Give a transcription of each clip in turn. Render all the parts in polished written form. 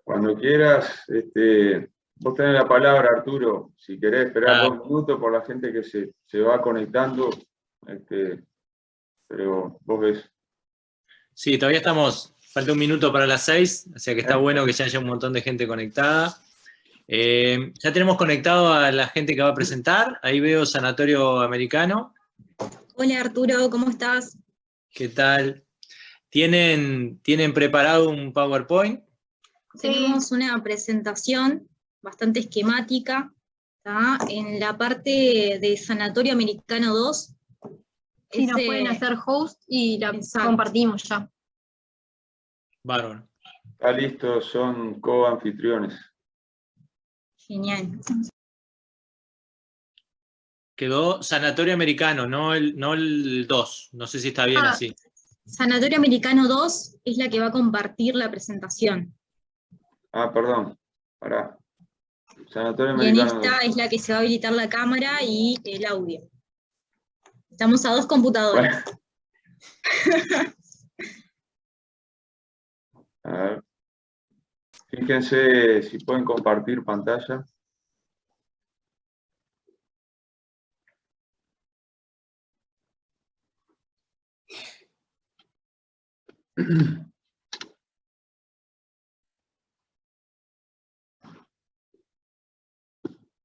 Cuando quieras, vos tenés la palabra, Arturo. Si querés esperar 2 minutos por la gente que se va conectando, pero vos ves. Sí, todavía estamos, falta 1 minuto para las 6, o sea que está bueno que ya haya un montón de gente conectada. Ya tenemos conectado a la gente que va a presentar. Ahí veo Sanatorio Americano. Hola Arturo, ¿cómo estás? ¿Qué tal? ¿Tienen preparado un PowerPoint? Tenemos una presentación bastante esquemática, ¿tá? En la parte de Sanatorio Americano 2. Sí, nos pueden hacer host y la compartimos ya. Bárbaro. Está listo, son co-anfitriones. Genial. Quedó Sanatorio Americano, no el 2. No sé si está bien así. Sanatorio Americano 2 es la que va a compartir la presentación. Ah, perdón. Pará. Sanatorio Y en Americano 2. esta es la que se va a habilitar la cámara y el audio. Estamos a 2 computadoras. Bueno. A ver. Fíjense si pueden compartir pantalla.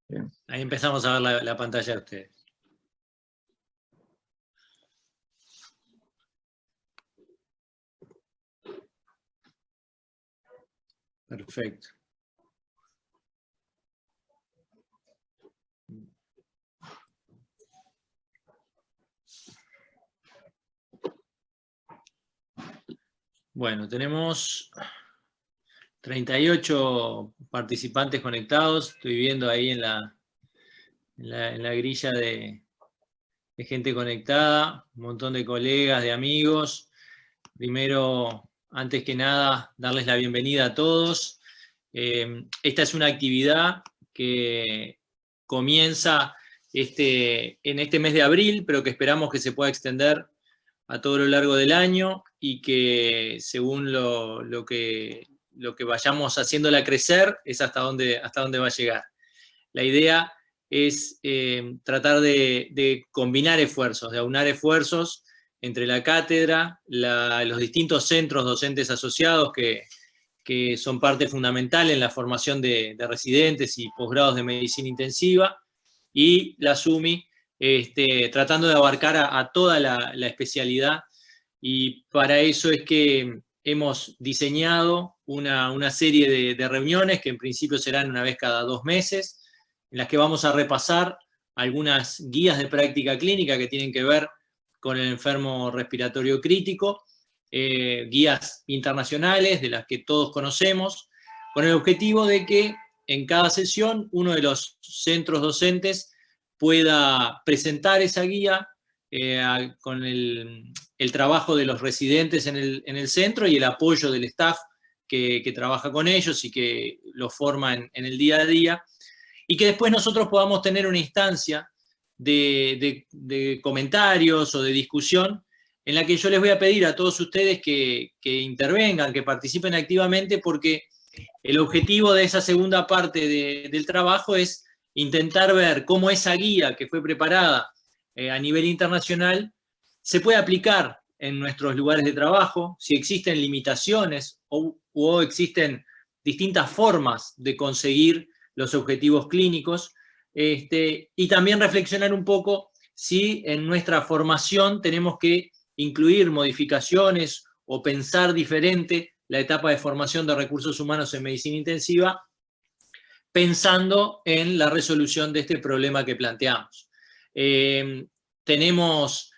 Bien. Ahí empezamos a ver la pantalla de ustedes. Perfecto. Bueno, tenemos 38 participantes conectados. Estoy viendo ahí en la grilla de gente conectada, un montón de colegas, de amigos. Primero, antes que nada, darles la bienvenida a todos. Esta es una actividad que comienza en este mes de abril, pero que esperamos que se pueda extender a todo lo largo del año y que según lo que vayamos haciéndola crecer es hasta dónde va a llegar. La idea es tratar de combinar esfuerzos, de aunar esfuerzos entre la cátedra, los distintos centros docentes asociados que son parte fundamental en la formación de residentes y posgrados de medicina intensiva, y la SUMI, tratando de abarcar a toda la especialidad, y para eso es que hemos diseñado una serie de reuniones que en principio serán una vez cada 2 meses, en las que vamos a repasar algunas guías de práctica clínica que tienen que ver con el enfermo respiratorio crítico, guías internacionales de las que todos conocemos, con el objetivo de que en cada sesión uno de los centros docentes pueda presentar esa guía con el trabajo de los residentes en el centro y el apoyo del staff que trabaja con ellos y que los forma en el día a día, y que después nosotros podamos tener una instancia de comentarios o de discusión en la que yo les voy a pedir a todos ustedes que intervengan, que participen activamente, porque el objetivo de esa segunda parte del trabajo es intentar ver cómo esa guía que fue preparada a nivel internacional se puede aplicar en nuestros lugares de trabajo, si existen limitaciones o existen distintas formas de conseguir los objetivos clínicos, y también reflexionar un poco si en nuestra formación tenemos que incluir modificaciones o pensar diferente la etapa de formación de recursos humanos en medicina intensiva, pensando en la resolución de este problema que planteamos. Tenemos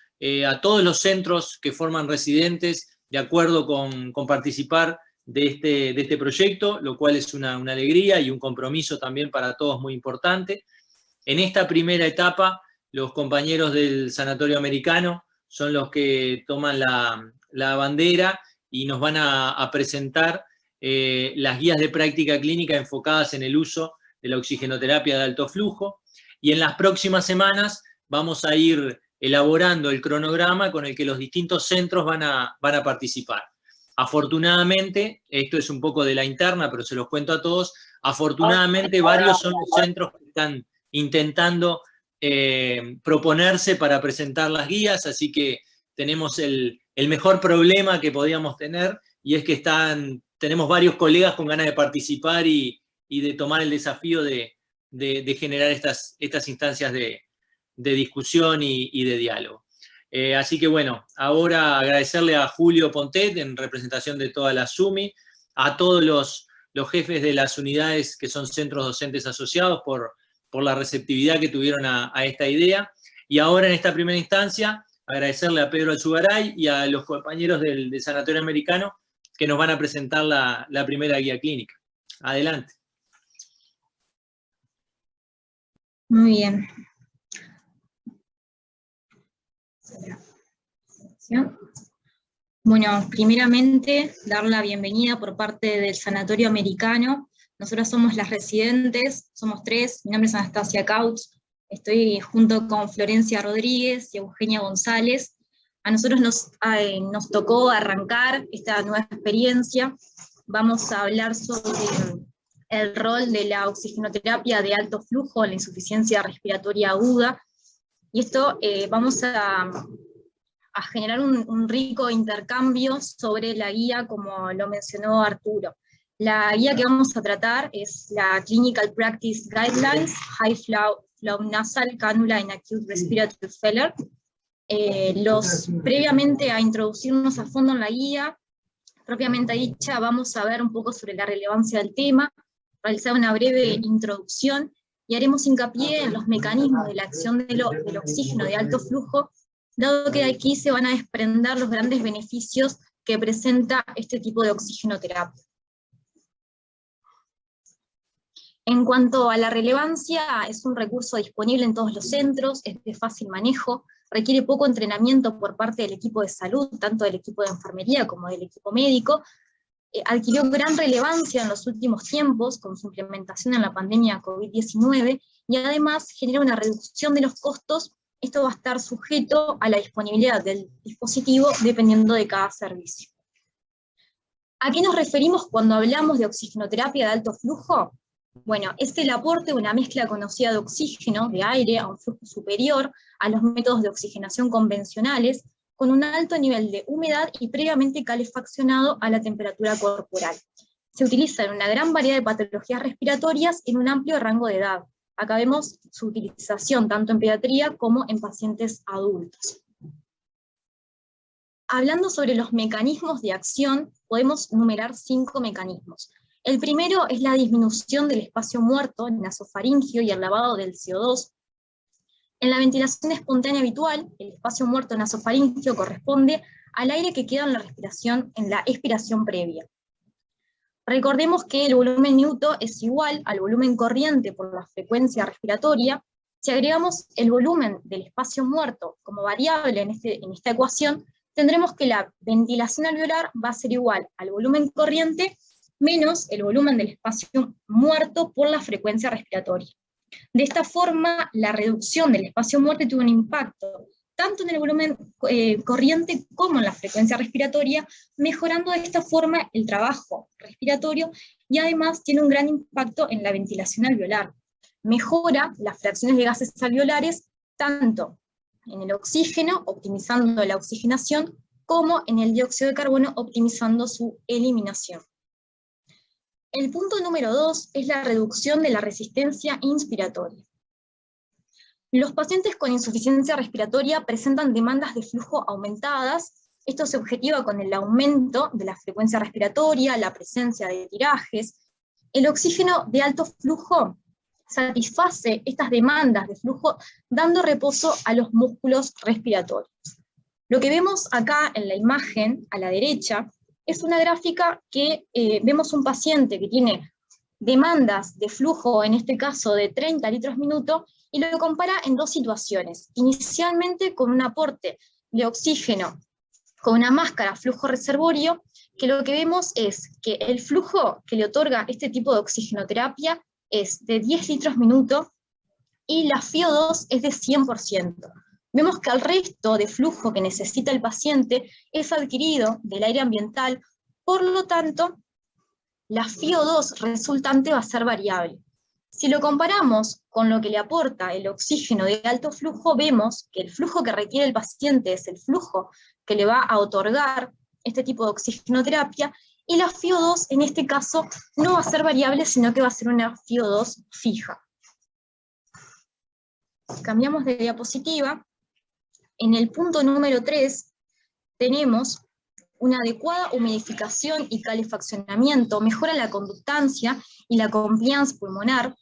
a todos los centros que forman residentes de acuerdo con participar de este proyecto, lo cual es una alegría y un compromiso también para todos muy importante. En esta primera etapa, los compañeros del Sanatorio Americano son los que toman la bandera y nos van a presentar las guías de práctica clínica enfocadas en el uso de la oxigenoterapia de alto flujo, y en las próximas semanas vamos a ir elaborando el cronograma con el que los distintos centros van a participar. Afortunadamente, esto es un poco de la interna, pero se los cuento a todos, afortunadamente varios son los centros que están intentando proponerse para presentar las guías, así que tenemos el mejor problema que podíamos tener, y es que tenemos varios colegas con ganas de participar y de tomar el desafío de generar estas instancias de discusión y de diálogo. Así que bueno, ahora agradecerle a Julio Pontet en representación de toda la SUMI, a todos los jefes de las unidades que son centros docentes asociados por la receptividad que tuvieron a esta idea. Y ahora en esta primera instancia, agradecerle a Pedro Alzugaray y a los compañeros del Sanatorio Americano que nos van a presentar la primera guía clínica. Adelante. Muy bien. Bueno, primeramente, dar la bienvenida por parte del Sanatorio Americano. Nosotros somos las residentes, somos 3, mi nombre es Anastasia Couch, estoy junto con Florencia Rodríguez y Eugenia González. A nosotros nos tocó arrancar esta nueva experiencia. Vamos a hablar sobre el rol de la oxigenoterapia de alto flujo en la insuficiencia respiratoria aguda, y esto vamos a generar un rico intercambio sobre la guía, como lo mencionó Arturo. La guía que vamos a tratar es la Clinical Practice Guidelines, High Flow Nasal Cannula in Acute Respiratory Failure. Previamente a introducirnos a fondo en la guía, propiamente dicha, vamos a ver un poco sobre la relevancia del tema, realizar una breve introducción, y haremos hincapié en los mecanismos de la acción del oxígeno de alto flujo, dado que de aquí se van a desprender los grandes beneficios que presenta este tipo de oxigenoterapia. En cuanto a la relevancia, es un recurso disponible en todos los centros, es de fácil manejo, requiere poco entrenamiento por parte del equipo de salud, tanto del equipo de enfermería como del equipo médico. Adquirió gran relevancia en los últimos tiempos con su implementación en la pandemia COVID-19, y además genera una reducción de los costos. Esto va a estar sujeto a la disponibilidad del dispositivo dependiendo de cada servicio. ¿A qué nos referimos cuando hablamos de oxigenoterapia de alto flujo? Bueno, es el aporte de una mezcla conocida de oxígeno, de aire, a un flujo superior a los métodos de oxigenación convencionales, con un alto nivel de humedad y previamente calefaccionado a la temperatura corporal. Se utiliza en una gran variedad de patologías respiratorias en un amplio rango de edad. Acá vemos su utilización tanto en pediatría como en pacientes adultos. Hablando sobre los mecanismos de acción, podemos numerar 5 mecanismos. El primero es la disminución del espacio muerto en el nasofaringio y el lavado del CO2. En la ventilación espontánea habitual, el espacio muerto nasofaringio corresponde al aire que queda en la respiración, en la expiración previa. Recordemos que el volumen Newton es igual al volumen corriente por la frecuencia respiratoria. Si agregamos el volumen del espacio muerto como variable en esta ecuación, tendremos que la ventilación alveolar va a ser igual al volumen corriente menos el volumen del espacio muerto por la frecuencia respiratoria. De esta forma, la reducción del espacio muerto tuvo un impacto tanto en el volumen corriente como en la frecuencia respiratoria, mejorando de esta forma el trabajo respiratorio, y además tiene un gran impacto en la ventilación alveolar. Mejora las fracciones de gases alveolares tanto en el oxígeno, optimizando la oxigenación, como en el dióxido de carbono, optimizando su eliminación. El punto número 2 es la reducción de la resistencia inspiratoria. Los pacientes con insuficiencia respiratoria presentan demandas de flujo aumentadas. Esto se objetiva con el aumento de la frecuencia respiratoria, la presencia de tirajes. El oxígeno de alto flujo satisface estas demandas de flujo dando reposo a los músculos respiratorios. Lo que vemos acá en la imagen, a la derecha, es una gráfica que vemos un paciente que tiene demandas de flujo, en este caso de 30 litros minuto, y lo compara en 2 situaciones. Inicialmente con un aporte de oxígeno con una máscara flujo reservorio, que lo que vemos es que el flujo que le otorga este tipo de oxigenoterapia es de 10 litros minuto, y la FiO2 es de 100%. Vemos que el resto de flujo que necesita el paciente es adquirido del aire ambiental Por lo tanto, la FiO2 resultante va a ser variable. Si lo comparamos con lo que le aporta el oxígeno de alto flujo, vemos que el flujo que requiere el paciente es el flujo que le va a otorgar este tipo de oxigenoterapia, y la FiO2 en este caso no va a ser variable, sino que va a ser una FiO2 fija. Cambiamos de diapositiva. En el punto número 3 tenemos una adecuada humidificación y calefaccionamiento, mejora la conductancia y la compliance pulmonar.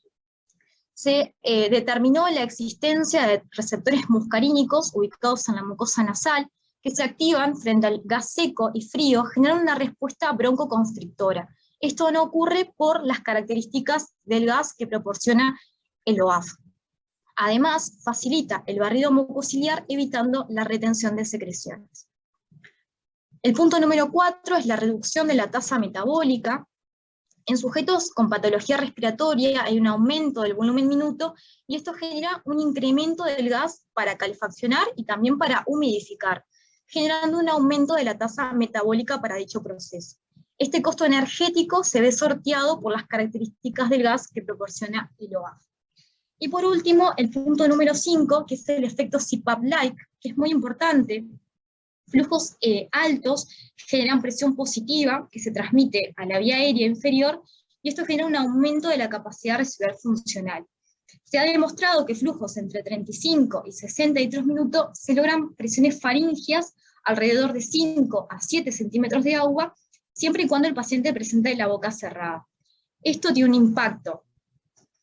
Se determinó la existencia de receptores muscarínicos ubicados en la mucosa nasal, que se activan frente al gas seco y frío, generando una respuesta broncoconstrictora. Esto no ocurre por las características del gas que proporciona el OAF. Además, facilita el barrido mucociliar, evitando la retención de secreciones. El punto número 4 es la reducción de la tasa metabólica. En sujetos con patología respiratoria hay un aumento del volumen minuto, y esto genera un incremento del gas para calefaccionar y también para humidificar, generando un aumento de la tasa metabólica para dicho proceso. Este costo energético se ve sorteado por las características del gas que proporciona el OAF. Y por último, el punto número 5, que es el efecto CPAP-like, que es muy importante. Flujos altos generan presión positiva que se transmite a la vía aérea inferior, y esto genera un aumento de la capacidad residual funcional. Se ha demostrado que flujos entre 35 y 60 litros minuto se logran presiones faríngeas alrededor de 5 a 7 centímetros de agua, siempre y cuando el paciente presente la boca cerrada. Esto tiene un impacto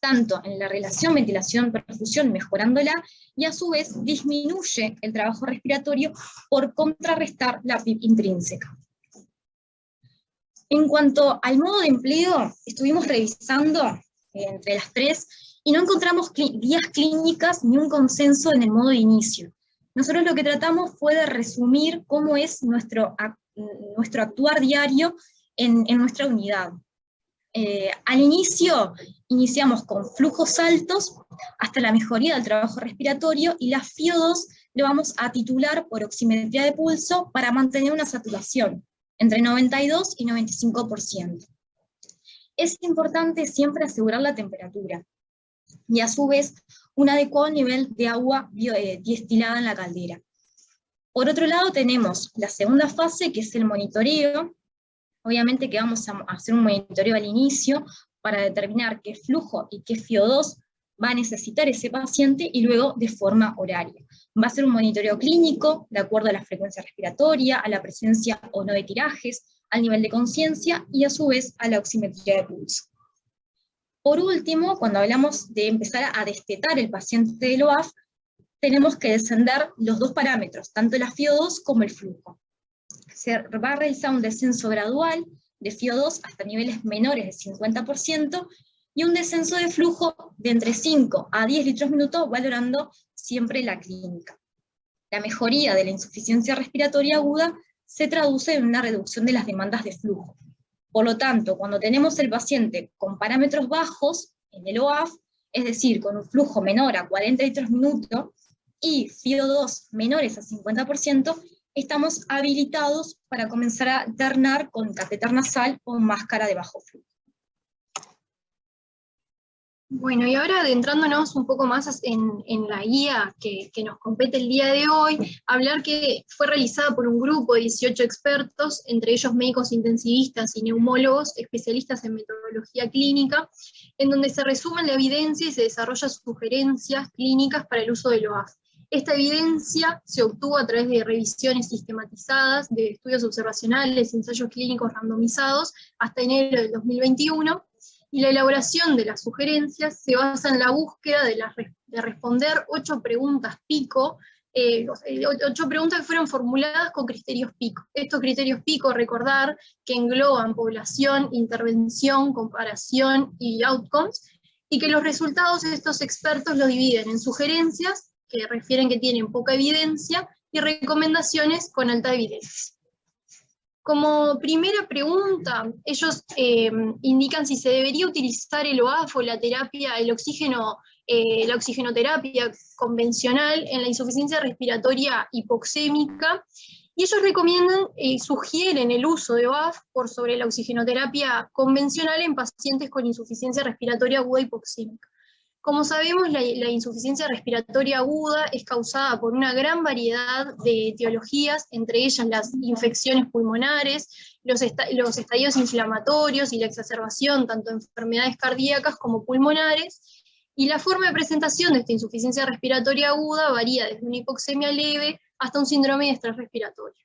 tanto en la relación ventilación-perfusión, mejorándola, y a su vez disminuye el trabajo respiratorio por contrarrestar la PIP intrínseca. En cuanto al modo de empleo, estuvimos revisando entre las tres y no encontramos guías clínicas ni un consenso en el modo de inicio. Nosotros lo que tratamos fue de resumir cómo es nuestro actuar diario en nuestra unidad. Al inicio, iniciamos con flujos altos hasta la mejoría del trabajo respiratorio, y la FiO2 le vamos a titular por oximetría de pulso para mantener una saturación entre 92 y 95%. Es importante siempre asegurar la temperatura y a su vez un adecuado nivel de agua destilada en la caldera. Por otro lado tenemos la segunda fase, que es el monitoreo. Obviamente que vamos a hacer un monitoreo al inicio para determinar qué flujo y qué FiO2 va a necesitar ese paciente, y luego de forma horaria. Va a ser un monitoreo clínico, de acuerdo a la frecuencia respiratoria, a la presencia o no de tirajes, al nivel de conciencia y a su vez a la oximetría de pulso. Por último, cuando hablamos de empezar a destetar el paciente del OAF, tenemos que descender los dos parámetros, tanto la FiO2 como el flujo. Se va a realizar un descenso gradual de FiO2 hasta niveles menores del 50%, y un descenso de flujo de entre 5 a 10 litros minuto, valorando siempre la clínica. La mejoría de la insuficiencia respiratoria aguda se traduce en una reducción de las demandas de flujo. Por lo tanto, cuando tenemos el paciente con parámetros bajos en el OAF, es decir, con un flujo menor a 40 litros minuto y FiO2 menores a 50%, estamos habilitados para comenzar a alternar con catéter nasal o máscara de bajo flujo. Bueno, y ahora adentrándonos un poco más en la guía que nos compete el día de hoy, hablar que fue realizada por un grupo de 18 expertos, entre ellos médicos intensivistas y neumólogos, especialistas en metodología clínica, en donde se resume la evidencia y se desarrollan sugerencias clínicas para el uso del OAF. Esta evidencia se obtuvo a través de revisiones sistematizadas, de estudios observacionales, ensayos clínicos randomizados, hasta enero del 2021, y la elaboración de las sugerencias se basa en la búsqueda de responder 8 preguntas pico, 8 preguntas que fueron formuladas con criterios pico. Estos criterios pico, recordar que engloban población, intervención, comparación y outcomes, y que los resultados de estos expertos los dividen en sugerencias, que refieren que tienen poca evidencia, y recomendaciones con alta evidencia. Como primera pregunta, ellos indican si se debería utilizar el OAF o la terapia, la oxigenoterapia convencional en la insuficiencia respiratoria hipoxémica, Y ellos recomiendan y sugieren el uso de OAF por sobre la oxigenoterapia convencional en pacientes con insuficiencia respiratoria aguda hipoxémica. Como sabemos, la insuficiencia respiratoria aguda es causada por una gran variedad de etiologías, entre ellas las infecciones pulmonares, los estadios inflamatorios y la exacerbación tanto de enfermedades cardíacas como pulmonares, y la forma de presentación de esta insuficiencia respiratoria aguda varía desde una hipoxemia leve hasta un síndrome de estrés respiratorio.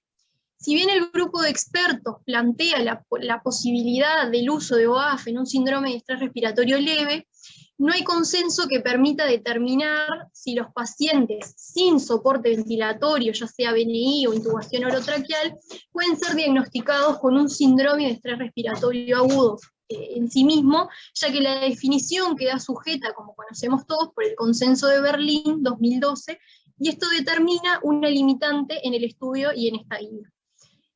Si bien el grupo de expertos plantea la posibilidad del uso de OAF en un síndrome de estrés respiratorio leve, no hay consenso que permita determinar si los pacientes sin soporte ventilatorio, ya sea BNI o intubación orotraqueal, pueden ser diagnosticados con un síndrome de estrés respiratorio agudo en sí mismo, ya que la definición queda sujeta, como conocemos todos, por el Consenso de Berlín 2012, y esto determina una limitante en el estudio y en esta guía.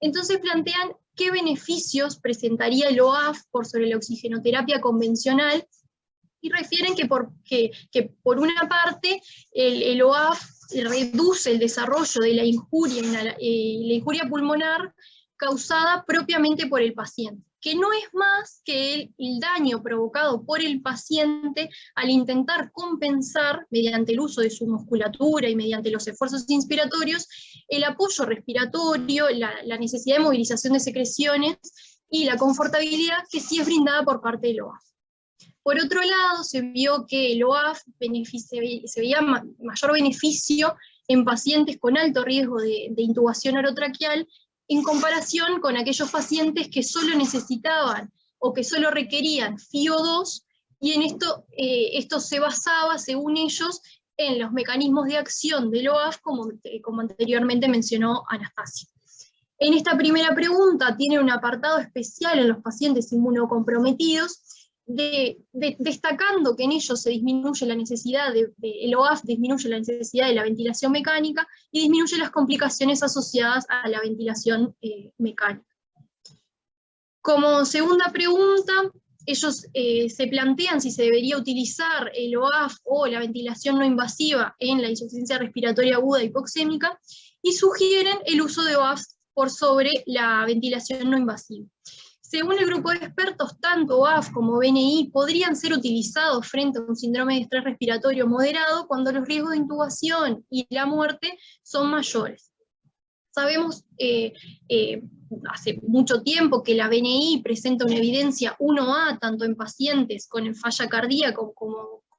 Entonces plantean qué beneficios presentaría el OAF por sobre la oxigenoterapia convencional, y refieren que por una parte el OAF reduce el desarrollo de la injuria pulmonar causada propiamente por el paciente, que no es más que el daño provocado por el paciente al intentar compensar, mediante el uso de su musculatura y mediante los esfuerzos inspiratorios, el apoyo respiratorio, la necesidad de movilización de secreciones y la confortabilidad que sí es brindada por parte del OAF. Por otro lado, se vio que el OAF se veía mayor beneficio en pacientes con alto riesgo de intubación orotraqueal en comparación con aquellos pacientes que solo necesitaban o que solo requerían FiO2, y en esto se basaba, según ellos, en los mecanismos de acción del OAF, como anteriormente mencionó Anastasia. En esta primera pregunta tiene un apartado especial en los pacientes inmunocomprometidos, destacando que en ellos se disminuye la necesidad el OAF disminuye la necesidad de la ventilación mecánica y disminuye las complicaciones asociadas a la ventilación mecánica. Como segunda pregunta, ellos se plantean si se debería utilizar el OAF o la ventilación no invasiva en la insuficiencia respiratoria aguda hipoxémica, y sugieren el uso de OAF por sobre la ventilación no invasiva. Según el grupo de expertos, tanto OAF como BNI podrían ser utilizados frente a un síndrome de estrés respiratorio moderado cuando los riesgos de intubación y la muerte son mayores. Sabemos hace mucho tiempo que la BNI presenta una evidencia 1A, tanto en pacientes con falla cardíaca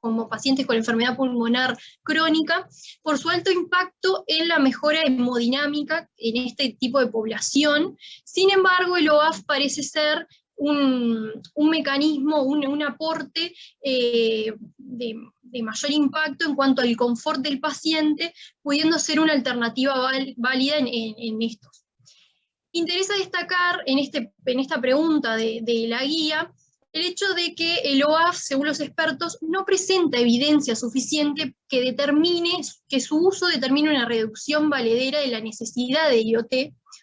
como pacientes con enfermedad pulmonar crónica, por su alto impacto en la mejora hemodinámica en este tipo de población. Sin embargo, el OAF parece ser un mecanismo, un aporte de mayor impacto en cuanto al confort del paciente, pudiendo ser una alternativa válida en estos. Interesa destacar en esta pregunta de la guía el hecho de que el OAF, según los expertos, no presenta evidencia suficiente que su uso determine una reducción valedera de la necesidad de IOT,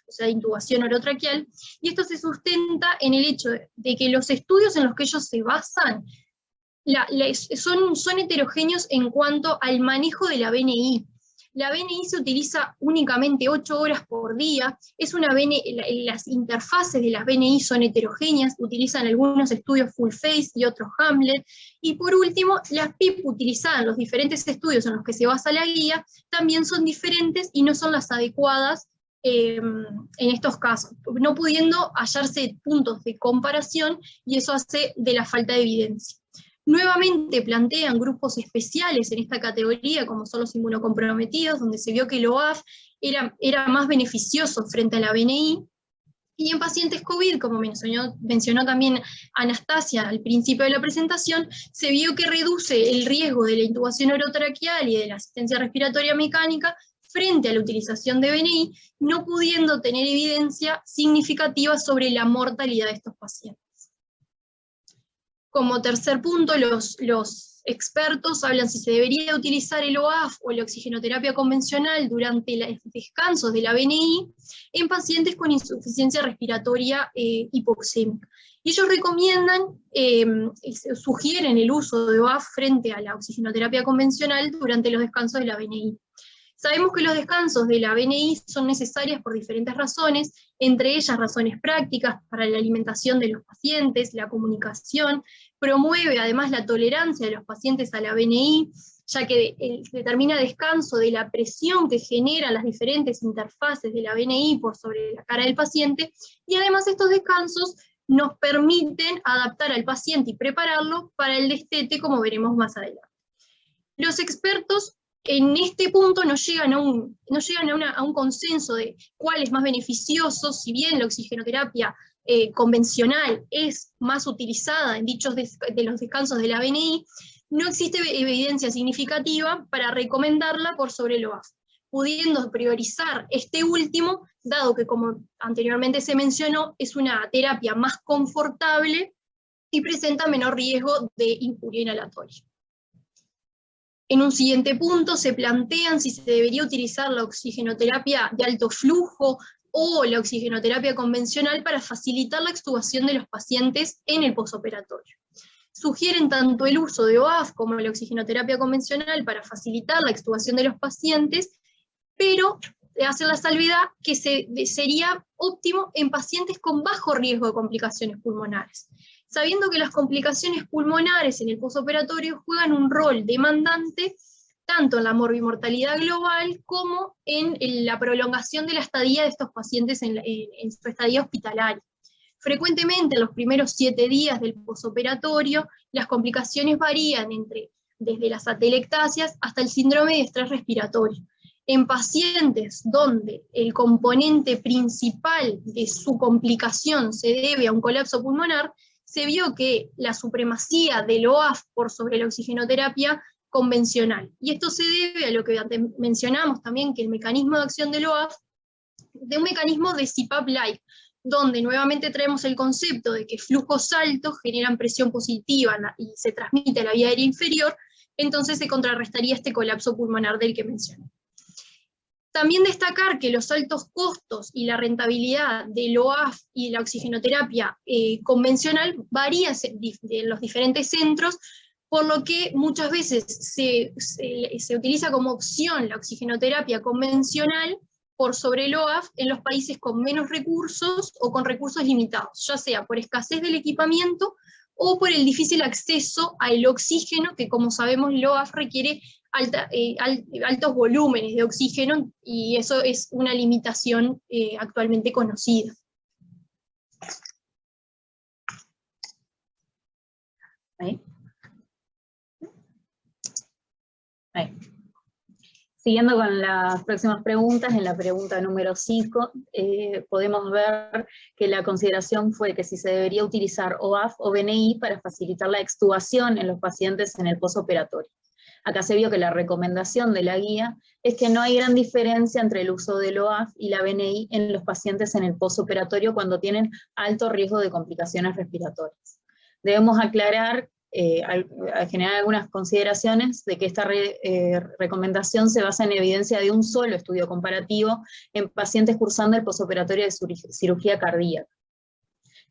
o sea, de intubación orotraqueal, y esto se sustenta en el hecho de que los estudios en los que ellos se basan son heterogéneos en cuanto al manejo de la BNI. La BNI se utiliza únicamente 8 horas por día, las interfaces de las BNI son heterogéneas, utilizan algunos estudios full face y otros Hamlet, y por último, las PIP utilizadas en los diferentes estudios en los que se basa la guía también son diferentes y no son las adecuadas en estos casos, no pudiendo hallarse puntos de comparación, y eso hace de la falta de evidencia. Nuevamente plantean grupos especiales en esta categoría, como son los inmunocomprometidos, donde se vio que el OAF era más beneficioso frente a la BNI, y en pacientes COVID, como mencionó también Anastasia al principio de la presentación, se vio que reduce el riesgo de la intubación orotraqueal y de la asistencia respiratoria mecánica frente a la utilización de BNI, no pudiendo tener evidencia significativa sobre la mortalidad de estos pacientes. Como tercer punto, los expertos hablan si se debería utilizar el OAF o la oxigenoterapia convencional durante los descansos de la BNI en pacientes con insuficiencia respiratoria hipoxémica. Y ellos recomiendan, sugieren el uso de OAF frente a la oxigenoterapia convencional durante los descansos de la BNI. Sabemos que los descansos de la BNI son necesarias por diferentes razones, entre ellas razones prácticas para la alimentación de los pacientes, la comunicación, promueve además la tolerancia de los pacientes a la BNI, ya que determina descanso de la presión que generan las diferentes interfaces de la BNI por sobre la cara del paciente, y además estos descansos nos permiten adaptar al paciente y prepararlo para el destete, como veremos más adelante. Los expertos en este punto no llegan a un consenso de cuál es más beneficioso, si bien la oxigenoterapia convencional es más utilizada en dichos de los descansos de la BNI, no existe evidencia significativa para recomendarla por sobre el OAF, pudiendo priorizar este último, dado que, como anteriormente se mencionó, es una terapia más confortable y presenta menor riesgo de injuria inhalatoria. En un siguiente punto se plantean si se debería utilizar la oxigenoterapia de alto flujo o la oxigenoterapia convencional para facilitar la extubación de los pacientes en el posoperatorio. Sugieren tanto el uso de OAF como la oxigenoterapia convencional para facilitar la extubación de los pacientes, pero hacen la salvedad que sería óptimo en pacientes con bajo riesgo de complicaciones pulmonares, sabiendo que las complicaciones pulmonares en el posoperatorio juegan un rol demandante tanto en la morbimortalidad global como en la prolongación de la estadía de estos pacientes en su estadía hospitalaria. Frecuentemente en los primeros 7 días del posoperatorio, las complicaciones varían desde las atelectasias hasta el síndrome de estrés respiratorio. En pacientes donde el componente principal de su complicación se debe a un colapso pulmonar, se vio que la supremacía del OAF por sobre la oxigenoterapia convencional. Y esto se debe a lo que antes mencionamos también, que el mecanismo de acción del OAF, de un mecanismo de CPAP-like, donde nuevamente traemos el concepto de que flujos altos generan presión positiva y se transmite a la vía aérea inferior, entonces se contrarrestaría este colapso pulmonar del que mencioné. También destacar que los altos costos y la rentabilidad del OAF y la oxigenoterapia convencional varían en los diferentes centros, por lo que muchas veces se utiliza como opción la oxigenoterapia convencional por sobre el OAF en los países con menos recursos o con recursos limitados, ya sea por escasez del equipamiento o por el difícil acceso al oxígeno, que como sabemos el OAF requiere altos volúmenes de oxígeno, y eso es una limitación actualmente conocida. Ahí. Ahí. Siguiendo con las próximas preguntas, en la pregunta número 5, podemos ver que la consideración fue que si se debería utilizar OAF o BNI para facilitar la extubación en los pacientes en el posoperatorio. Acá se vio que la recomendación de la guía es que no hay gran diferencia entre el uso del OAF y la BNI en los pacientes en el posoperatorio cuando tienen alto riesgo de complicaciones respiratorias. Debemos aclarar, generar algunas consideraciones de que esta recomendación se basa en evidencia de un solo estudio comparativo en pacientes cursando el posoperatorio de cirugía cardíaca.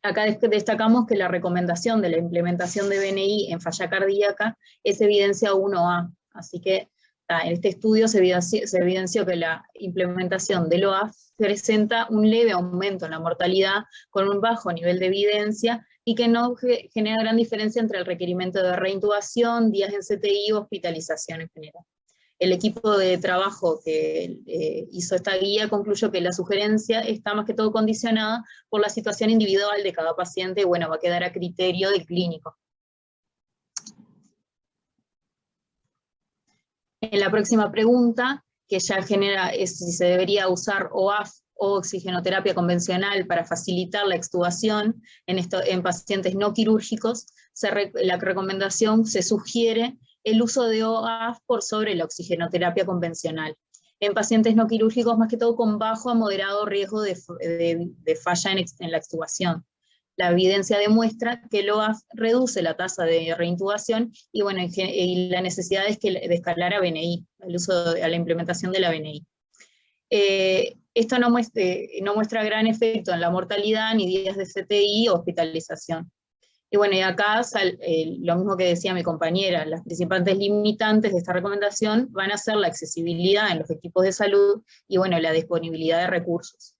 Acá destacamos que la recomendación de la implementación de BNI en falla cardíaca es evidencia 1A, así que en este estudio se evidenció que la implementación del OAF presenta un leve aumento en la mortalidad con un bajo nivel de evidencia y que no genera gran diferencia entre el requerimiento de reintubación, días en CTI o hospitalización en general. El equipo de trabajo que hizo esta guía concluyó que la sugerencia está más que todo condicionada por la situación individual de cada paciente, y bueno, va a quedar a criterio del clínico. En la próxima pregunta, que ya genera es si se debería usar OAF o oxigenoterapia convencional para facilitar la extubación en pacientes no quirúrgicos, la recomendación se sugiere el uso de OAF por sobre la oxigenoterapia convencional. En pacientes no quirúrgicos, más que todo con bajo a moderado riesgo de falla en la extubación. La evidencia demuestra que el OAF reduce la tasa de reintubación y, bueno, y la necesidad de escalar a BNI, a la implementación de la BNI. Esto no muestra gran efecto en la mortalidad ni días de CTI o hospitalización. Y bueno, y acá lo mismo que decía mi compañera, las principales limitantes de esta recomendación van a ser la accesibilidad en los equipos de salud y bueno, la disponibilidad de recursos.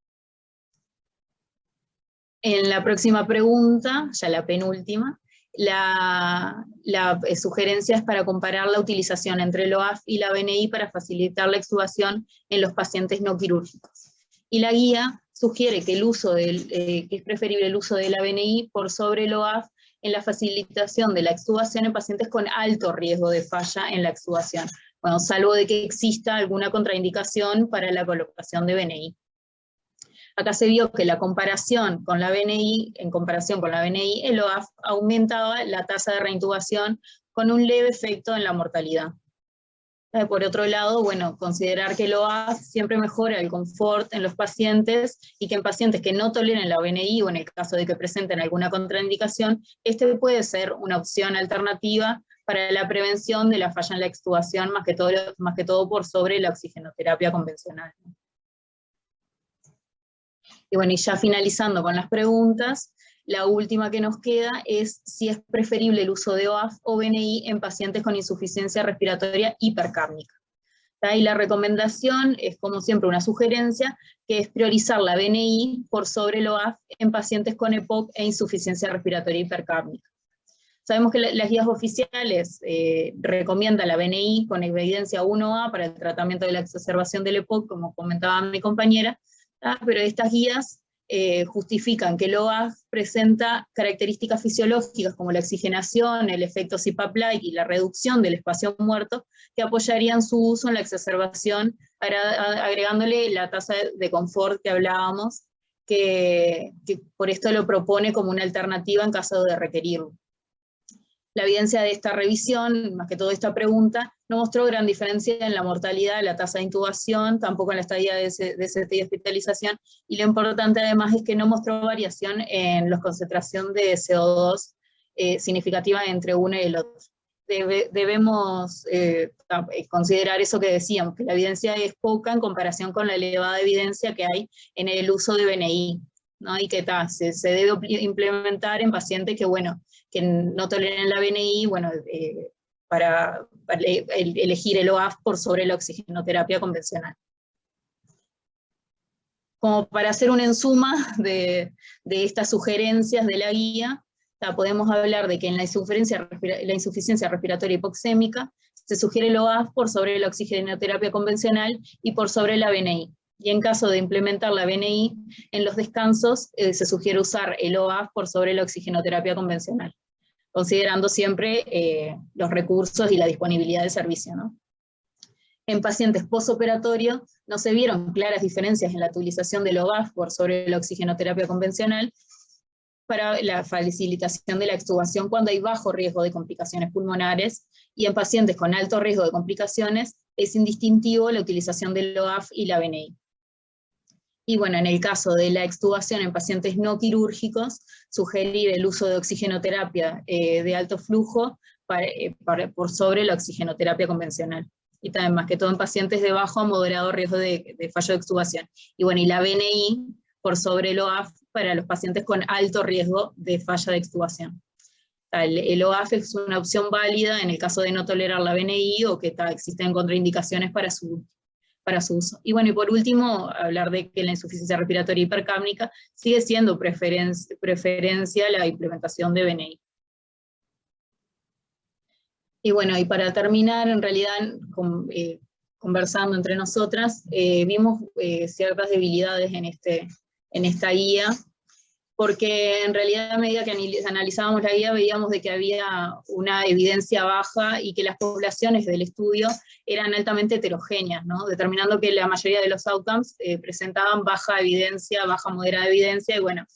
En la próxima pregunta, ya la penúltima, la sugerencia es para comparar la utilización entre el OAF y la BNI para facilitar la extubación en los pacientes no quirúrgicos. Y la guía sugiere que, que es preferible el uso de la BNI por sobre el OAF en la facilitación de la extubación en pacientes con alto riesgo de falla en la extubación, bueno, salvo de que exista alguna contraindicación para la colocación de BNI. Acá se vio que la comparación con la BNI, en comparación con la BNI, el OAF aumentaba la tasa de reintubación con un leve efecto en la mortalidad. Por otro lado, bueno, considerar que el OAF siempre mejora el confort en los pacientes y que en pacientes que no toleren la BNI o en el caso de que presenten alguna contraindicación, este puede ser una opción alternativa para la prevención de la falla en la extubación, más que todo por sobre la oxigenoterapia convencional. Y bueno, y ya finalizando con las preguntas, la última que nos queda es si es preferible el uso de OAF o BNI en pacientes con insuficiencia respiratoria hipercárnica. Y la recomendación es, como siempre, una sugerencia, que es priorizar la BNI por sobre el OAF en pacientes con EPOC e insuficiencia respiratoria hipercárnica. Sabemos que las guías oficiales recomiendan la BNI con evidencia 1A para el tratamiento de la exacerbación del EPOC, como comentaba mi compañera, pero estas guías justifican que el OAF presenta características fisiológicas como la oxigenación, el efecto CPAP-like y la reducción del espacio muerto que apoyarían su uso en la exacerbación, agregándole la tasa de confort que hablábamos, que por esto lo propone como una alternativa en caso de requerirlo. La evidencia de esta revisión, más que todo esta pregunta, no mostró gran diferencia en la mortalidad, la tasa de intubación, tampoco en la estadía de CT y hospitalización, y lo importante además es que no mostró variación en la concentración de CO2 significativa entre uno y el otro. Debemos considerar eso que decíamos, que la evidencia es poca en comparación con la elevada evidencia que hay en el uso de BNI, ¿no? Y que se debe implementar en pacientes que, bueno, que no toleren la BNI, bueno, para elegir el OAF por sobre la oxigenoterapia convencional. Como para hacer una ensuma de estas sugerencias de la guía, podemos hablar de que en la insuficiencia respiratoria hipoxémica se sugiere el OAF por sobre la oxigenoterapia convencional y por sobre la BNI. Y en caso de implementar la BNI, en los descansos se sugiere usar el OAF por sobre la oxigenoterapia convencional, considerando siempre los recursos y la disponibilidad de servicio, ¿no? En pacientes postoperatorios no se vieron claras diferencias en la utilización del OAF por sobre la oxigenoterapia convencional para la facilitación de la extubación cuando hay bajo riesgo de complicaciones pulmonares, y en pacientes con alto riesgo de complicaciones es indistintivo la utilización del OAF y la BNI. Y bueno, en el caso de la extubación en pacientes no quirúrgicos, sugerir el uso de oxigenoterapia de alto flujo por sobre la oxigenoterapia convencional. Y también más que todo en pacientes de bajo a moderado riesgo de fallo de extubación. Y bueno, y la BNI por sobre el OAF para los pacientes con alto riesgo de falla de extubación. El OAF es una opción válida en el caso de no tolerar la BNI o que existen contraindicaciones para su uso. Y bueno, y por último, hablar de que la insuficiencia respiratoria hipercápnica sigue siendo preferencia la implementación de BNI. Y bueno, y para terminar, en realidad, conversando entre nosotras, vimos ciertas debilidades en esta guía, porque en realidad a medida que analizábamos la guía veíamos de que había una evidencia baja y que las poblaciones del estudio eran altamente heterogéneas, ¿no? Determinando que la mayoría de los outcomes presentaban baja evidencia, baja moderada evidencia, y bueno,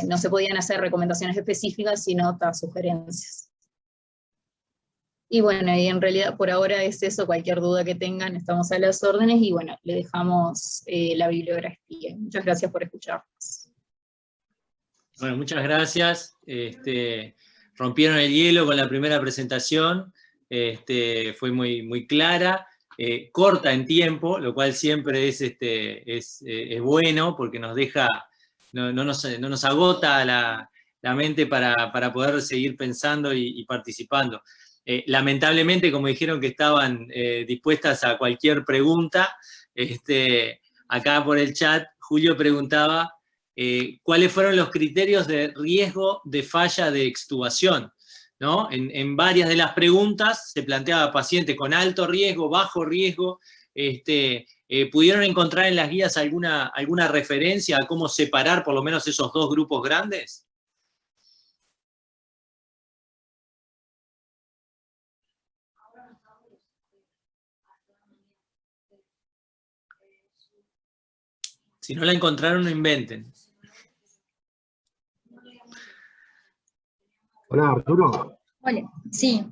no se podían hacer recomendaciones específicas, sino sugerencias. Y bueno, y en realidad por ahora es eso, cualquier duda que tengan, estamos a las órdenes, y bueno, le dejamos la bibliografía. Muchas gracias por escucharnos. Bueno, muchas gracias. Rompieron el hielo con la primera presentación, fue muy clara, corta en tiempo, lo cual siempre es bueno, porque nos deja, no nos agota la mente para poder seguir pensando y participando. Lamentablemente, como dijeron que estaban dispuestas a cualquier pregunta, acá por el chat, Julio preguntaba cuáles fueron los criterios de riesgo de falla de extubación, ¿no? En varias de las preguntas se planteaba pacientes con alto riesgo, bajo riesgo. ¿Pudieron encontrar en las guías alguna referencia a cómo separar por lo menos esos dos grupos grandes? Si no la encontraron, no inventen. Hola, Arturo. Hola, sí.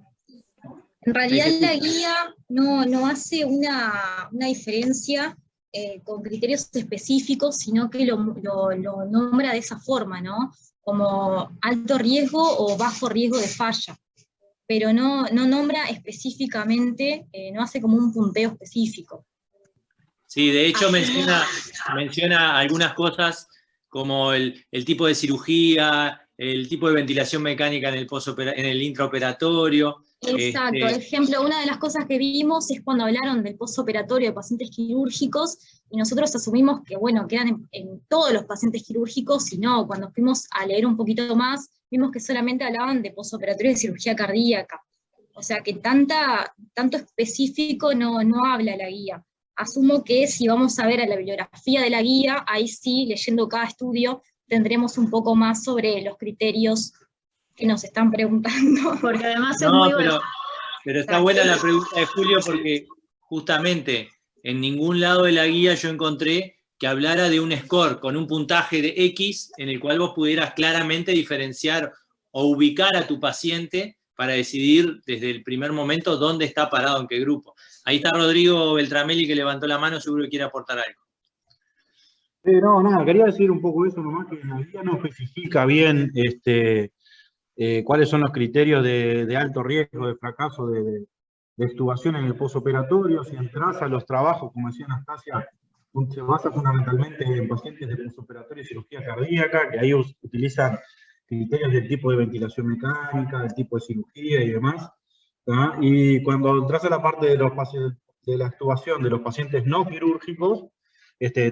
En realidad la guía no hace una diferencia con criterios específicos, sino que lo nombra de esa forma, ¿no? Como alto riesgo o bajo riesgo de falla. Pero no nombra específicamente, no hace como un punteo específico. Sí, de hecho menciona algunas cosas como el tipo de cirugía, el tipo de ventilación mecánica en el intraoperatorio. Exacto, ejemplo, una de las cosas que vimos es cuando hablaron del postoperatorio de pacientes quirúrgicos, y nosotros asumimos que, bueno, quedan en todos los pacientes quirúrgicos, y no, cuando fuimos a leer un poquito más, vimos que solamente hablaban de postoperatorio de cirugía cardíaca. O sea que tanto específico no habla la guía. Asumo que si vamos a ver a la bibliografía de la guía, ahí sí, leyendo cada estudio, tendremos un poco más sobre los criterios que nos están preguntando. Porque además es muy bueno. Pero está buena la pregunta de Julio porque justamente en ningún lado de la guía yo encontré que hablara de un score con un puntaje de X en el cual vos pudieras claramente diferenciar o ubicar a tu paciente para decidir desde el primer momento dónde está parado, en qué grupo. Ahí está Rodrigo Beltramelli que levantó la mano, seguro que quiere aportar algo. No, nada, quería decir un poco eso nomás, que la guía no especifica bien cuáles son los criterios de alto riesgo de fracaso de extubación en el posoperatorio. Si entras a los trabajos, como decía Anastasia, se basa fundamentalmente en pacientes de posoperatorio y cirugía cardíaca, que ahí utilizan criterios del tipo de ventilación mecánica, del tipo de cirugía y demás. ¿tá? Y cuando entras a la parte de los pacientes, de la extubación de los pacientes no quirúrgicos,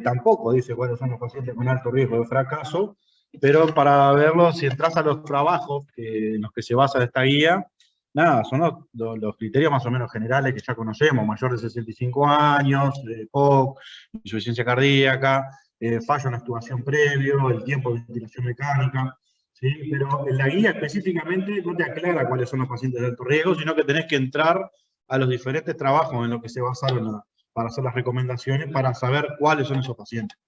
tampoco dice cuáles son los pacientes con alto riesgo de fracaso, pero para verlo, si entras a los trabajos en los que se basa esta guía, nada, son los criterios más o menos generales que ya conocemos: mayor de 65 años, POC, insuficiencia cardíaca, fallo en extubación previo, el tiempo de ventilación mecánica, ¿sí? Pero en la guía específicamente no te aclara cuáles son los pacientes de alto riesgo, sino que tenés que entrar a los diferentes trabajos en los que se basaron para hacer las recomendaciones, para saber cuáles son esos pacientes.